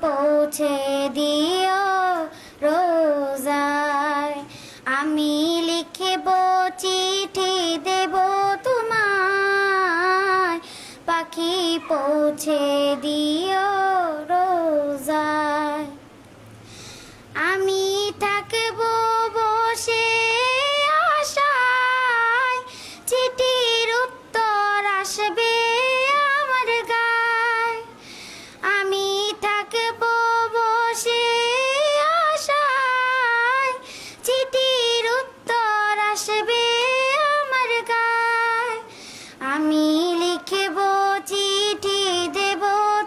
পৌঁছে দিও রোজায়। আমি লিখব চিঠি দেব তোমায়, পাখি পৌঁছে দিও রোজায়। আমি থাকব বসে আশায়, চিঠির উত্তর আসবে আমার গায়। আমি থাকব বসে আশায়, চিঠির উত্তর আসবে আমার গায়। আমি লিখব চিঠি দেব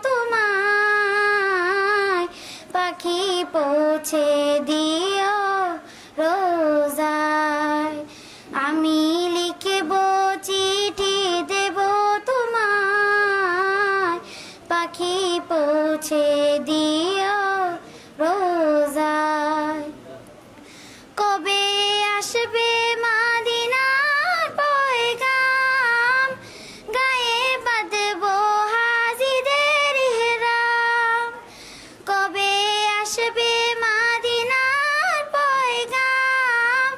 তোমায়, পাখি পৌঁছে দিও রোজায়। আমি লিখব চিঠি দেব তোমায়, পাখি পৌঁছে দিও রোজায়। কবে আসবে মদিনার পয়গাম, গায়ে বাঁধব হাজিদের ইহরাম। কবে আসবে মদিনার পয়গাম,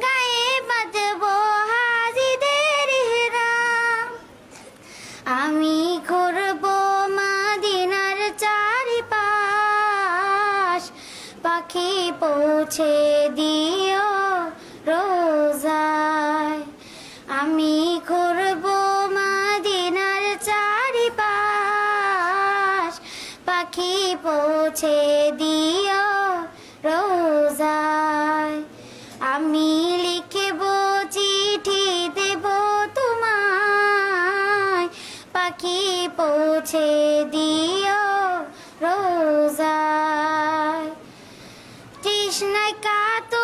গায়ে বাঁধব হাজিদের ইহরাম। আমি ঘুরব মদিনার চারিপাশ, পাখি পৌঁছে দিও রোজায়। আমি ঘুরব মদিনার চারিপাশ, পাখি পৌঁছে দিও রোজায়। আমি লিখব চিঠি দেব তোমায়, পাখি পৌঁছে দিও রোজায়। তৃষ্ণায় কাতর